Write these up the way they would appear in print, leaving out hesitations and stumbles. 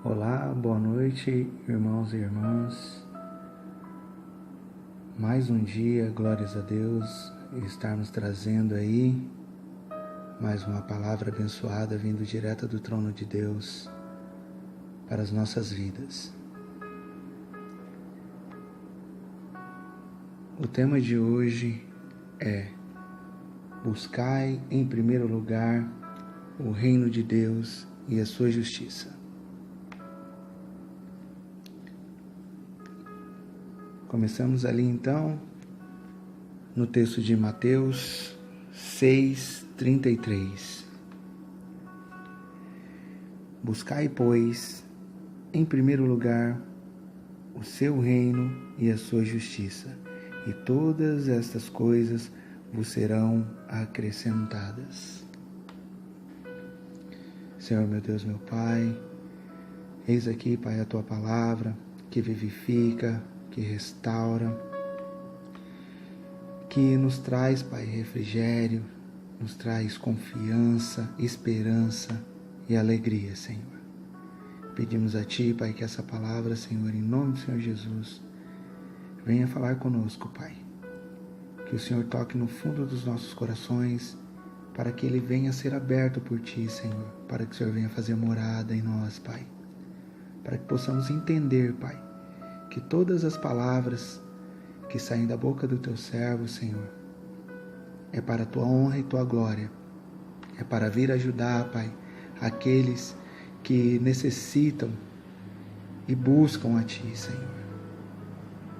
Olá, boa noite, irmãos e irmãs. Mais um dia, glórias a Deus, e estarmos trazendo aí mais uma palavra abençoada vindo direta do trono de Deus para as nossas vidas. O tema de hoje é: buscai em primeiro lugar o reino de Deus e a sua justiça. Começamos ali então no texto de Mateus 6:33. Buscai, pois, em primeiro lugar o seu reino e a sua justiça, e todas estas coisas vos serão acrescentadas. Senhor, meu Deus, meu Pai, eis aqui, Pai, a Tua palavra que vivifica, que restaura, que nos traz, Pai, refrigério, nos traz confiança, esperança e alegria, Senhor. Pedimos a Ti, Pai, que essa palavra, Senhor, em nome do Senhor Jesus, venha falar conosco, Pai. Que o Senhor toque no fundo dos nossos corações, para que Ele venha ser aberto por Ti, Senhor, para que o Senhor venha fazer morada em nós, Pai. Para que possamos entender, Pai, que todas as palavras que saem da boca do Teu servo, Senhor, é para a Tua honra e Tua glória. É para vir ajudar, Pai, aqueles que necessitam e buscam a Ti, Senhor.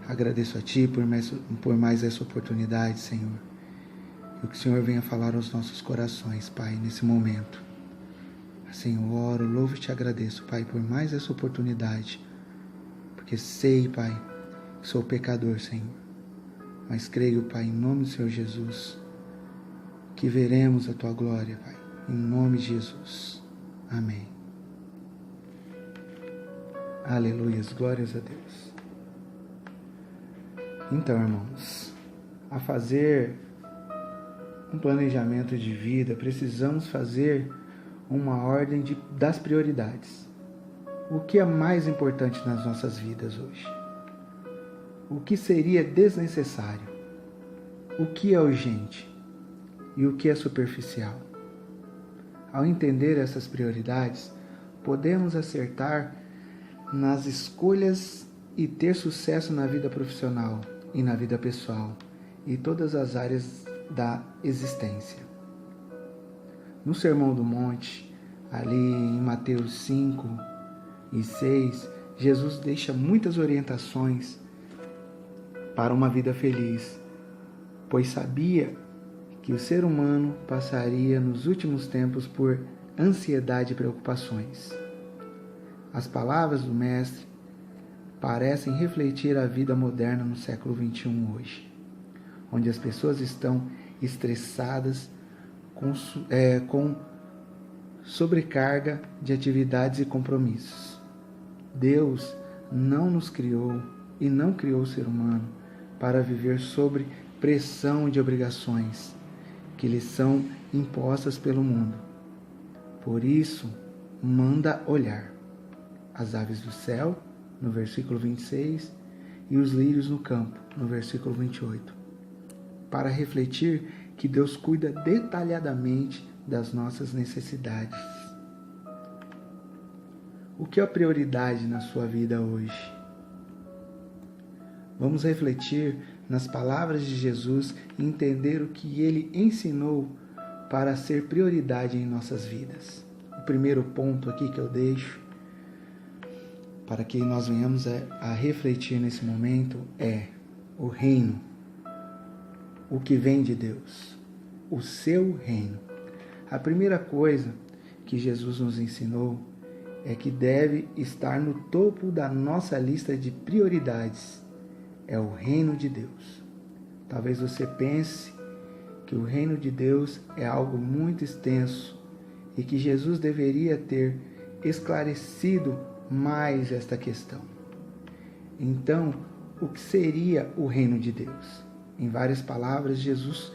Agradeço a Ti por mais essa oportunidade, Senhor. E que o Senhor venha falar aos nossos corações, Pai, nesse momento. Assim eu oro, louvo e Te agradeço, Pai, por mais essa oportunidade. Porque sei, Pai, que sou pecador, Senhor. Mas creio, Pai, em nome do Senhor Jesus, que veremos a Tua glória, Pai. Em nome de Jesus. Amém. Aleluias, glórias a Deus. Então, irmãos, a fazer um planejamento de vida, precisamos fazer uma ordem das prioridades. O que é mais importante nas nossas vidas hoje? O que seria desnecessário? O que é urgente? E o que é superficial? Ao entender essas prioridades, podemos acertar nas escolhas e ter sucesso na vida profissional e na vida pessoal e todas as áreas da existência. No Sermão do Monte, ali em Mateus 5 e 6, Jesus deixa muitas orientações para uma vida feliz, pois sabia que o ser humano passaria nos últimos tempos por ansiedade e preocupações. As palavras do Mestre parecem refletir a vida moderna no século XXI hoje, onde as pessoas estão estressadas com sobrecarga de atividades e compromissos. Deus não nos criou e não criou o ser humano para viver sob pressão de obrigações que lhes são impostas pelo mundo. Por isso, manda olhar as aves do céu, no versículo 26, e os lírios no campo, no versículo 28, para refletir que Deus cuida detalhadamente das nossas necessidades. O que é a prioridade na sua vida hoje? Vamos refletir nas palavras de Jesus e entender o que Ele ensinou para ser prioridade em nossas vidas. O primeiro ponto aqui que eu deixo, para que nós venhamos a refletir nesse momento, é o reino. O que vem de Deus. O seu reino. A primeira coisa que Jesus nos ensinou é que deve estar no topo da nossa lista de prioridades. É o reino de Deus. Talvez você pense que o reino de Deus é algo muito extenso e que Jesus deveria ter esclarecido mais esta questão. Então, o que seria o reino de Deus? Em várias palavras, Jesus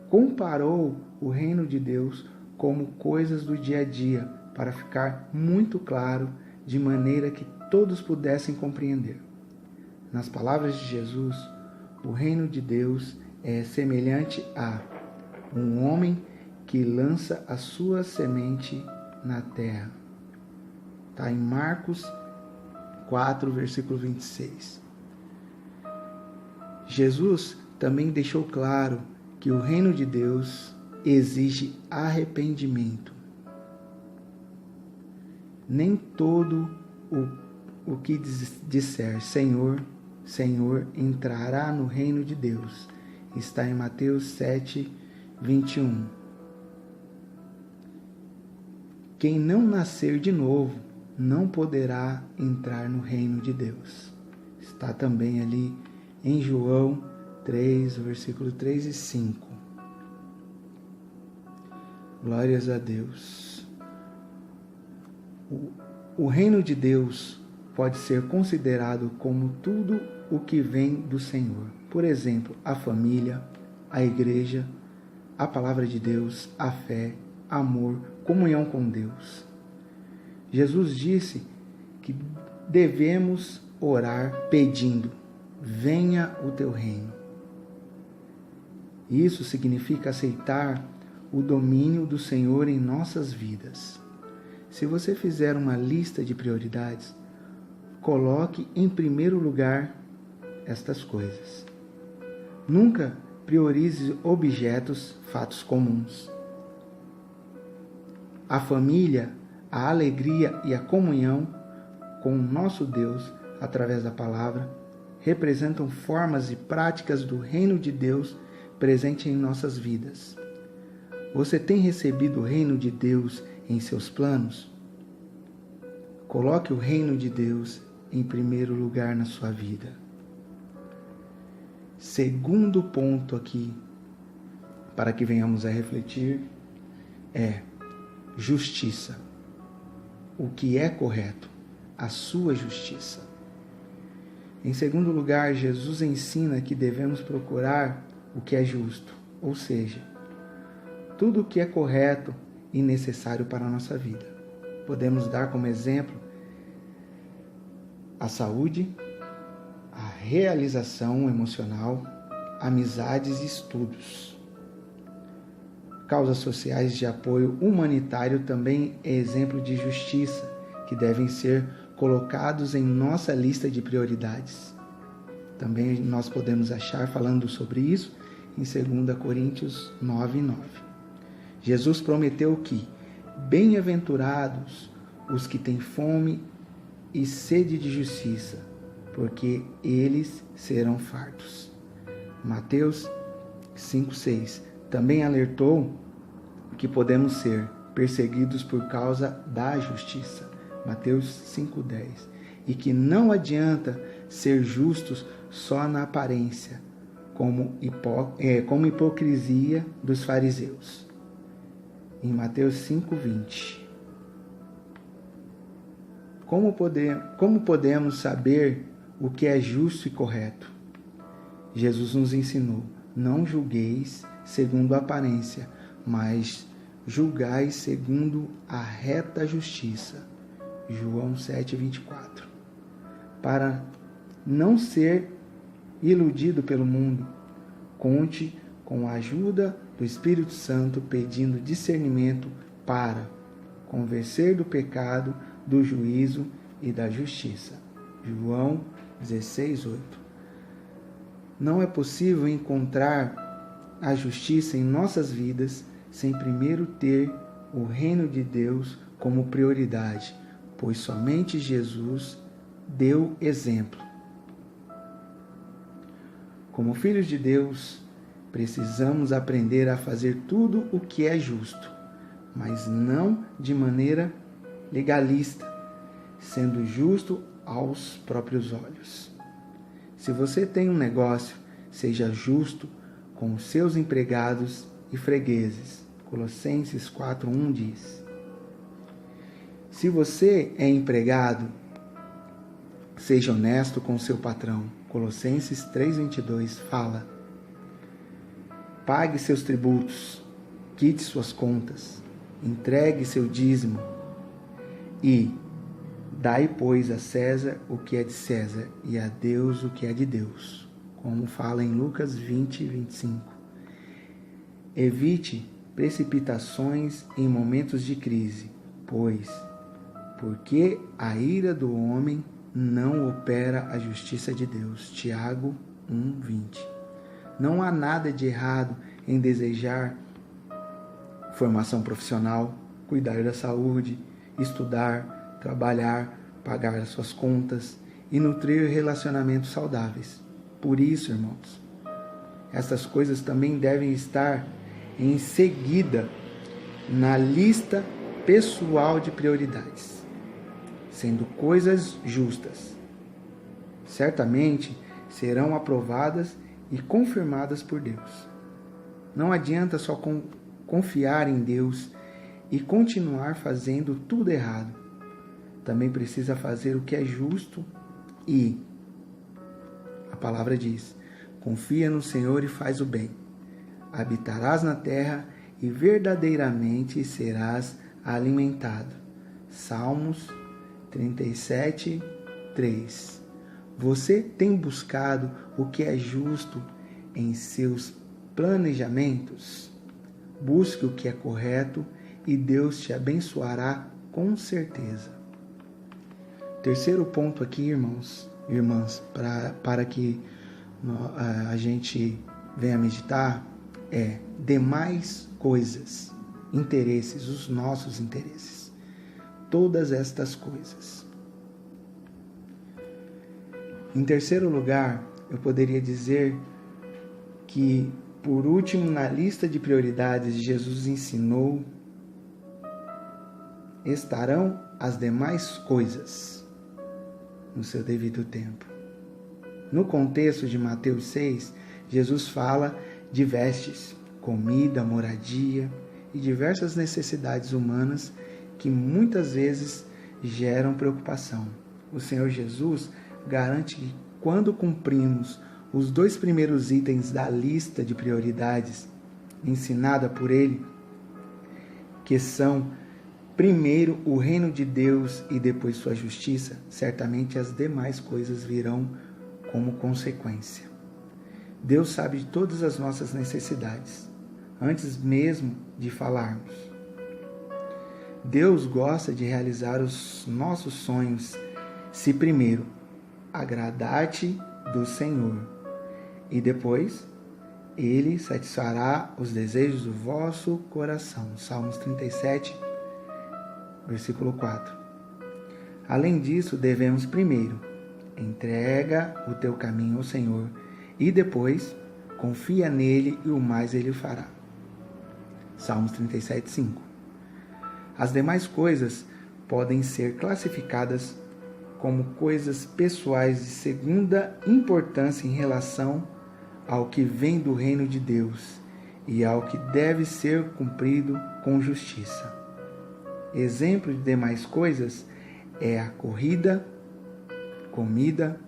comparou o reino de Deus como coisas do dia a dia, para ficar muito claro de maneira que todos pudessem compreender. Nas palavras de Jesus, o reino de Deus é semelhante a um homem que lança a sua semente na terra. Está em Marcos 4, versículo 26. Jesus também deixou claro que o reino de Deus exige arrependimento. Nem todo o que disser Senhor, Senhor entrará no reino de Deus. Está em Mateus 7, 21. Quem não nascer de novo não poderá entrar no reino de Deus. Está também ali em João 3, versículo 3 e 5. Glórias a Deus. O reino de Deus pode ser considerado como tudo o que vem do Senhor. Por exemplo, a família, a igreja, a palavra de Deus, a fé, amor, comunhão com Deus. Jesus disse que devemos orar pedindo: venha o teu reino. Isso significa aceitar o domínio do Senhor em nossas vidas. Se você fizer uma lista de prioridades, coloque em primeiro lugar estas coisas. Nunca priorize objetos, fatos comuns. A família, a alegria e a comunhão com o nosso Deus através da palavra representam formas e práticas do reino de Deus presente em nossas vidas. Você tem recebido o reino de Deus em seus planos? Coloque o reino de Deus em primeiro lugar na sua vida. Segundo ponto aqui, para que venhamos a refletir, é justiça. O que é correto? A sua justiça. Em segundo lugar, Jesus ensina que devemos procurar o que é justo, ou seja, tudo o que é correto e necessário para a nossa vida. Podemos dar como exemplo a saúde, a realização emocional, amizades e estudos. Causas sociais de apoio humanitário também é exemplo de justiça, que devem ser colocados em nossa lista de prioridades. Também nós podemos achar falando sobre isso em 2 Coríntios 9, 9. Jesus prometeu que bem-aventurados os que têm fome e sede de justiça, porque eles serão fartos. Mateus 5,6 também alertou que podemos ser perseguidos por causa da justiça. Mateus 5,10. E que não adianta ser justos só na aparência, como hipocrisia dos fariseus. Em Mateus 5,20. Como podemos saber o que é justo e correto? Jesus nos ensinou: não julgueis segundo a aparência, mas julgai segundo a reta justiça. João 7,24. Para não ser iludido pelo mundo, conte com a ajuda do Espírito Santo, pedindo discernimento para convencer do pecado, do juízo e da justiça. João 16:8. Não é possível encontrar a justiça em nossas vidas sem primeiro ter o reino de Deus como prioridade, pois somente Jesus deu exemplo. Como filhos de Deus, precisamos aprender a fazer tudo o que é justo, mas não de maneira legalista, sendo justo aos próprios olhos. Se você tem um negócio, seja justo com os seus empregados e fregueses. Colossenses 4:1 diz. Se você é empregado, seja honesto com seu patrão. Colossenses 3:22 fala: pague seus tributos, quite suas contas, entregue seu dízimo e Dai, pois, a César o que é de César e a Deus o que é de Deus, como fala em Lucas 20, 25. Evite precipitações em momentos de crise, porque a ira do homem não opera a justiça de Deus. Tiago 1, 20. Não há nada de errado em desejar formação profissional, cuidar da saúde, estudar, trabalhar, pagar as suas contas e nutrir relacionamentos saudáveis. Por isso, irmãos, essas coisas também devem estar em seguida na lista pessoal de prioridades, sendo coisas justas. Certamente serão aprovadas e confirmadas por Deus. Não adianta só confiar em Deus e continuar fazendo tudo errado. Também precisa fazer o que é justo e, a palavra diz, confia no Senhor e faz o bem. Habitarás na terra e verdadeiramente serás alimentado. Salmos 37, 3. Você tem buscado o que é justo em seus planejamentos? Busque o que é correto e Deus te abençoará com certeza. Terceiro ponto aqui, irmãos, irmãs, para que a gente venha meditar é demais coisas, interesses, os nossos interesses. Todas estas coisas. Em terceiro lugar, eu poderia dizer que, por último, na lista de prioridades, Jesus ensinou: estarão as demais coisas no seu devido tempo. No contexto de Mateus 6, Jesus fala de vestes, comida, moradia e diversas necessidades humanas que muitas vezes geram preocupação. O Senhor Jesus garante que quando cumprimos os 2 primeiros itens da lista de prioridades ensinada por Ele, que são primeiro o reino de Deus e depois sua justiça, certamente as demais coisas virão como consequência. Deus sabe de todas as nossas necessidades, antes mesmo de falarmos. Deus gosta de realizar os nossos sonhos, se primeiro agradar-te do Senhor, e depois Ele satisfará os desejos do vosso coração. Salmos 37, versículo 4. Além disso, devemos primeiro entrega o teu caminho ao Senhor e depois confia nele e o mais ele fará. Salmos 37, 5. As demais coisas podem ser classificadas como coisas pessoais de segunda importância em relação ao que vem do reino de Deus e ao que deve ser cumprido com justiça. Exemplo de demais coisas é a corrida, comida,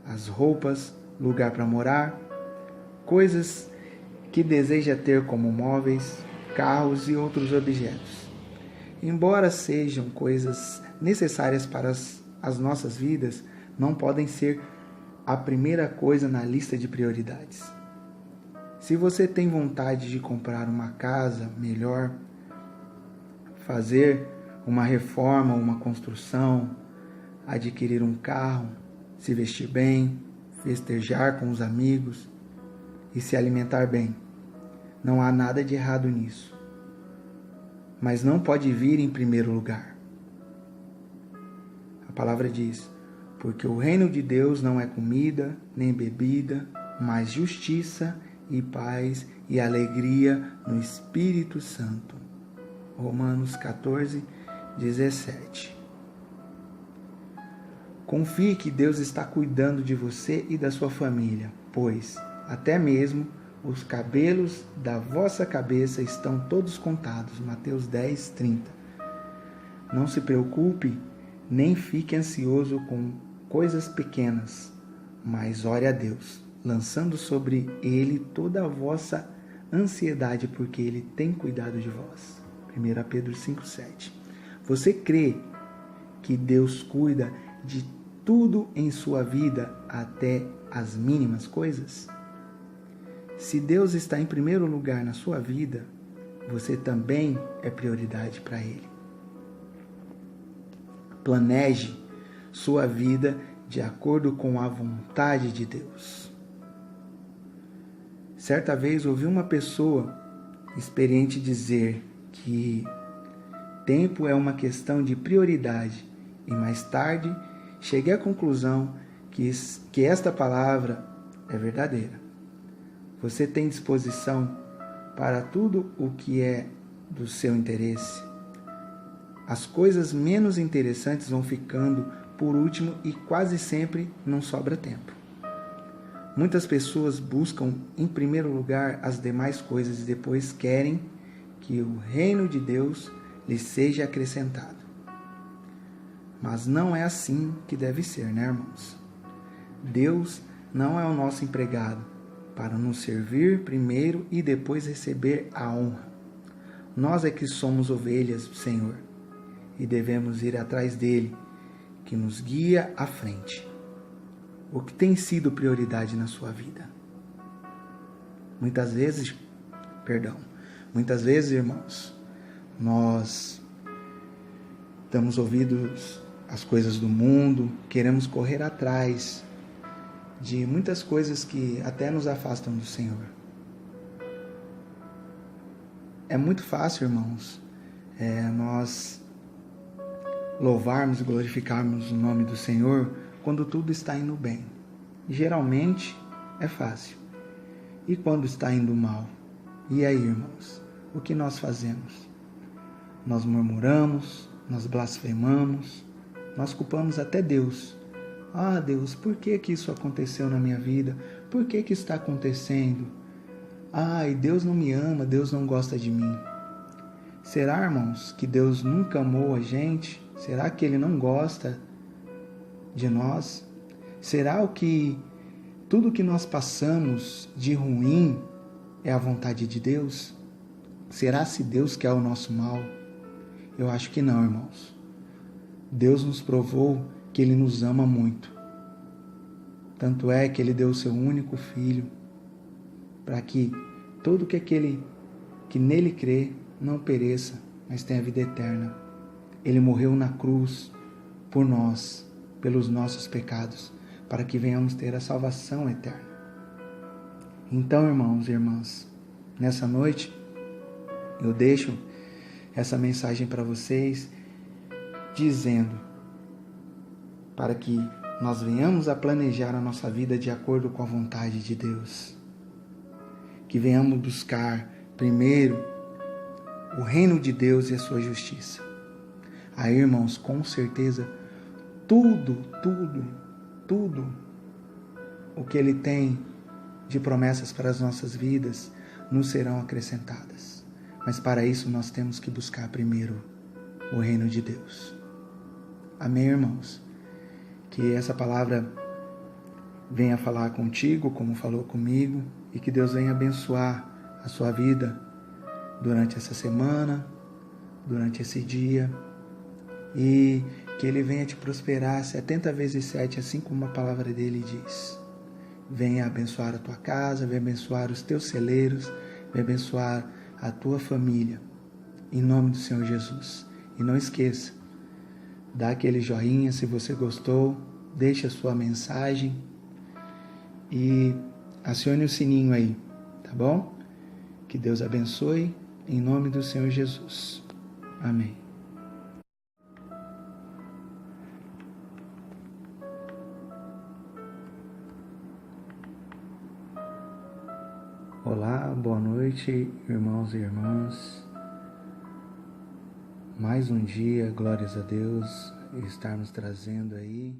as roupas, lugar para morar, coisas que deseja ter como móveis, carros e outros objetos. Embora sejam coisas necessárias para as nossas vidas, não podem ser a primeira coisa na lista de prioridades. Se você tem vontade de comprar uma casa melhor, fazer uma reforma, uma construção, adquirir um carro, se vestir bem, festejar com os amigos e se alimentar bem, não há nada de errado nisso. Mas não pode vir em primeiro lugar. A palavra diz: porque o reino de Deus não é comida nem bebida, mas justiça e paz e alegria no Espírito Santo. Romanos 14, 17. Confie que Deus está cuidando de você e da sua família, pois até mesmo os cabelos da vossa cabeça estão todos contados. Mateus 10, 30. Não se preocupe, nem fique ansioso com coisas pequenas, mas ore a Deus, lançando sobre Ele toda a vossa ansiedade, porque Ele tem cuidado de vós. 1 Pedro 5, 7. Você crê que Deus cuida de tudo em sua vida, até as mínimas coisas? Se Deus está em primeiro lugar na sua vida, você também é prioridade para Ele. Planeje sua vida de acordo com a vontade de Deus. Certa vez ouvi uma pessoa experiente dizer que tempo é uma questão de prioridade, e mais tarde cheguei à conclusão que esta palavra é verdadeira. Você tem disposição para tudo o que é do seu interesse? As coisas menos interessantes vão ficando por último e quase sempre não sobra tempo. Muitas pessoas buscam em primeiro lugar as demais coisas e depois querem que o reino de Deus lhes seja acrescentado. Mas não é assim que deve ser, né, irmãos? Deus não é o nosso empregado para nos servir primeiro e depois receber a honra. Nós é que somos ovelhas do Senhor e devemos ir atrás dele, que nos guia à frente. O que tem sido prioridade na sua vida? Muitas vezes, irmãos, nós damos ouvidos às coisas do mundo, queremos correr atrás de muitas coisas que até nos afastam do Senhor. É muito fácil, irmãos, nós louvarmos e glorificarmos o nome do Senhor quando tudo está indo bem. Geralmente é fácil. E quando está indo mal? E aí, irmãos, o que nós fazemos? Nós murmuramos, nós blasfemamos, nós culpamos até Deus. Ah, Deus, por que isso aconteceu na minha vida? Por que está acontecendo? Ai, Deus não me ama, Deus não gosta de mim. Será, irmãos, que Deus nunca amou a gente? Será que Ele não gosta de nós? Será que tudo que nós passamos de ruim é a vontade de Deus? Será se Deus quer o nosso mal? Eu acho que não, irmãos. Deus nos provou que Ele nos ama muito. Tanto é que Ele deu o seu único Filho para que todo aquele que nele crê não pereça, mas tenha vida eterna. Ele morreu na cruz por nós, pelos nossos pecados, para que venhamos ter a salvação eterna. Então, irmãos e irmãs, nessa noite eu deixo essa mensagem para vocês, dizendo para que nós venhamos a planejar a nossa vida de acordo com a vontade de Deus. Que venhamos buscar primeiro o reino de Deus e a sua justiça. Aí, irmãos, com certeza, tudo o que Ele tem de promessas para as nossas vidas nos serão acrescentadas. Mas para isso nós temos que buscar primeiro o reino de Deus. Amém, irmãos? Que essa palavra venha falar contigo, como falou comigo, e que Deus venha abençoar a sua vida durante essa semana, durante esse dia, e que Ele venha te prosperar 70 vezes 7, assim como a palavra dele diz. Venha abençoar a tua casa, venha abençoar os teus celeiros, venha abençoar a tua família, em nome do Senhor Jesus. E não esqueça, dá aquele joinha se você gostou, deixe a sua mensagem e acione o sininho aí, tá bom? Que Deus abençoe, em nome do Senhor Jesus. Amém. Olá, boa noite, irmãos e irmãs. Mais um dia, glórias a Deus, estar nos trazendo aí